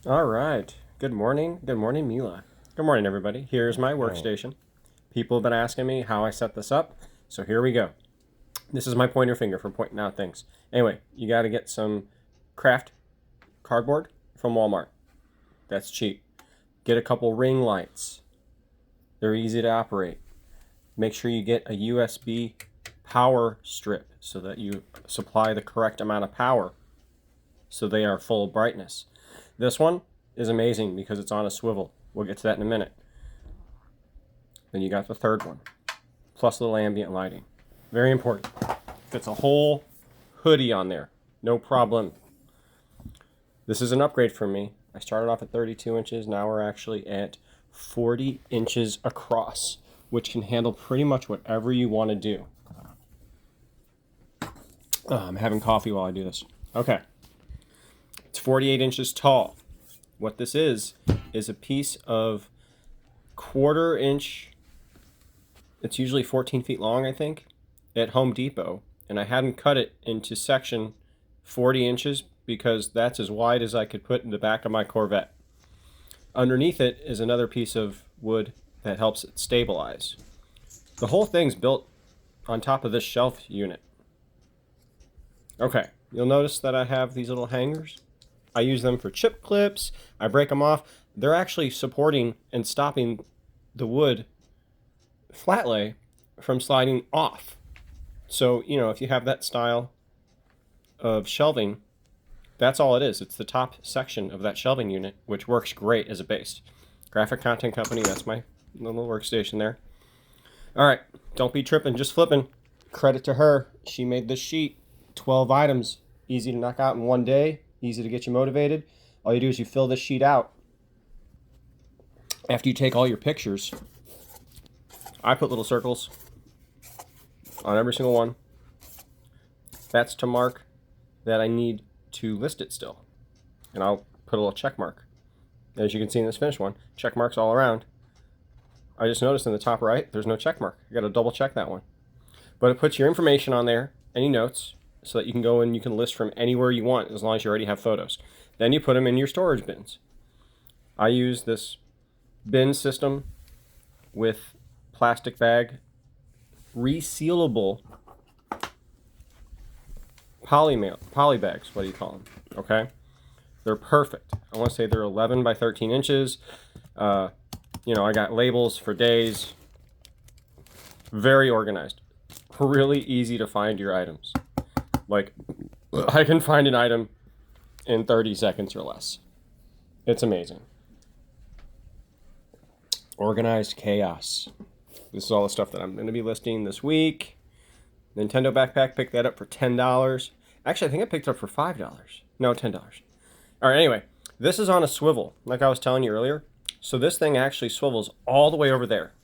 All right. Good morning. Good morning, Mila. Good morning, everybody. Here's my workstation. People have been asking me how I set this up, so here we go. This is my pointer finger for pointing out things. Anyway, you got to get some craft cardboard from Walmart. That's cheap. Get a couple ring lights. They're easy to operate. Make sure you get a USB power strip so that you supply the correct amount of power so they are full brightness. This one is amazing because it's on a swivel. We'll get to that in a minute. Then you got the third one, plus a little ambient lighting. Very important. Fits a whole hoodie on there. No problem. This is an upgrade for me. I started off at 32 inches. Now we're actually at 40 inches across, which can handle pretty much whatever you want to do. I'm having coffee while I do this. Okay. It's 48 inches tall. What this is a piece of 1/4 inch. It's usually 14 feet long, I think, at Home Depot. And I hadn't cut it into section 40 inches because that's as wide as I could put in the back of my Corvette. Underneath it is another piece of wood that helps it stabilize. The whole thing's built on top of this shelf unit. Okay, you'll notice that I have these little hangers. I use them for chip clips. I break them off. They're actually supporting and stopping the wood Flatlay from sliding off. So, if you have that style of shelving, that's all it is. It's the top section of that shelving unit, which works great as a base. Graphic Content Company, that's my little workstation there. All right, don't be tripping, just flipping. Credit to her. She made this sheet, 12 items, easy to knock out in one day. Easy to get you motivated. All you do is you fill this sheet out. After you take all your pictures, I put little circles on every single one. That's to mark that I need to list it still. And I'll put a little check mark. As you can see in this finished one, check marks all around. I just noticed in the top right, there's no check mark. I got to double check that one. But it puts your information on there, any notes, so that you can go and you can list from anywhere you want as long as you already have photos. Then you put them in your storage bins. I use this bin system with plastic bag, resealable poly bags, what do you call them? Okay? They're perfect. I want to say they're 11 by 13 inches. I got labels for days. Very organized. Really easy to find your items. Like, I can find an item in 30 seconds or less. It's amazing. Organized chaos. This is all the stuff that I'm going to be listing this week. Nintendo backpack, picked that up for $10. Actually, I think I picked it up for $5. No, $10. All right, anyway, this is on a swivel, like I was telling you earlier. So this thing actually swivels all the way over there.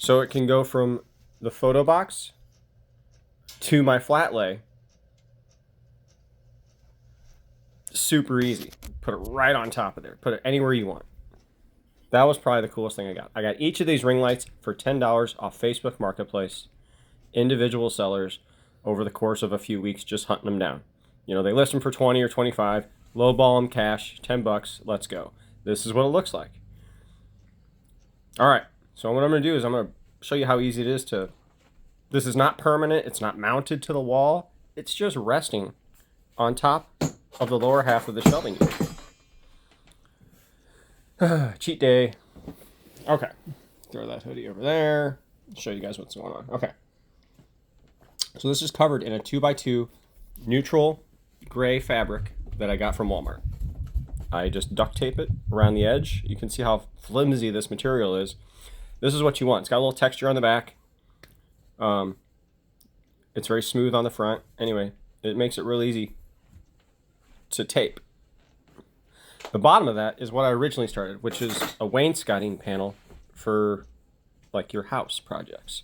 So it can go from the photo box to my Flatlay. Super easy. Put it right on top of there. Put it anywhere you want. That was probably the coolest thing I got. I got each of these ring lights for $10 off Facebook Marketplace. Individual sellers over the course of a few weeks just hunting them down. They list them for 20 or 25. Lowball them cash, $10. Let's go. This is what it looks like. All right. So what I'm going to do is I'm going to show you how easy it is to... This is not permanent. It's not mounted to the wall. It's just resting on top of the lower half of the shelving unit. Cheat day. Okay. Throw that hoodie over there. Show you guys what's going on. Okay. So this is covered in a 2x2 neutral gray fabric that I got from Walmart. I just duct tape it around the edge. You can see how flimsy this material is. This is what you want. It's got a little texture on the back. It's very smooth on the front. Anyway, it makes it real easy to tape. The bottom of that is what I originally started, which is a wainscoting panel for like your house projects.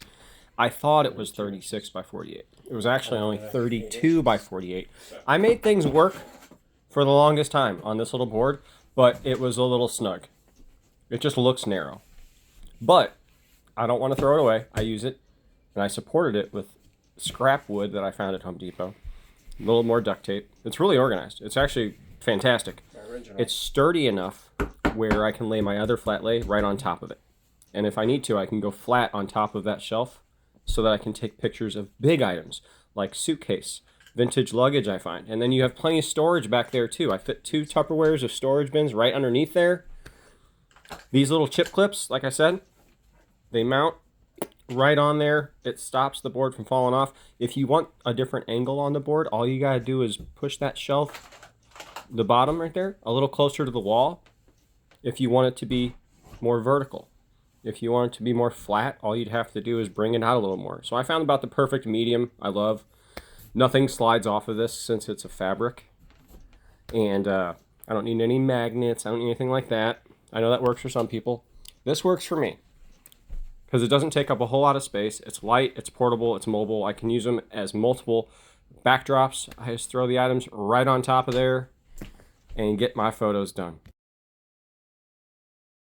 I thought it was 36 by 48. It was actually only 32 by 48. I made things work for the longest time on this little board, but it was a little snug. It just looks narrow. But I don't want to throw it away. I use it, and I supported it with scrap wood that I found at Home Depot. A little more duct tape. It's really organized. It's actually fantastic. it's sturdy enough where I can lay my other flat lay right on top of it. And if I need to, I can go flat on top of that shelf so that I can take pictures of big items like suitcase, vintage luggage I find. And then you have plenty of storage back there too. I fit 2 Tupperwares of storage bins right underneath there. These little chip clips, like I said, they mount right on there. It stops the board from falling off. If you want a different angle on the board, all you gotta do is push that shelf, the bottom right there, a little closer to the wall. If you want it to be more vertical. If you want it to be more flat, all you'd have to do is bring it out a little more. So I found about the perfect medium. I love. Nothing slides off of this since it's a fabric. And I don't need any magnets. I don't need anything like that. I know that works for some people. This works for me because it doesn't take up a whole lot of space. It's light, it's portable, it's mobile. I can use them as multiple backdrops. I just throw the items right on top of there and get my photos done.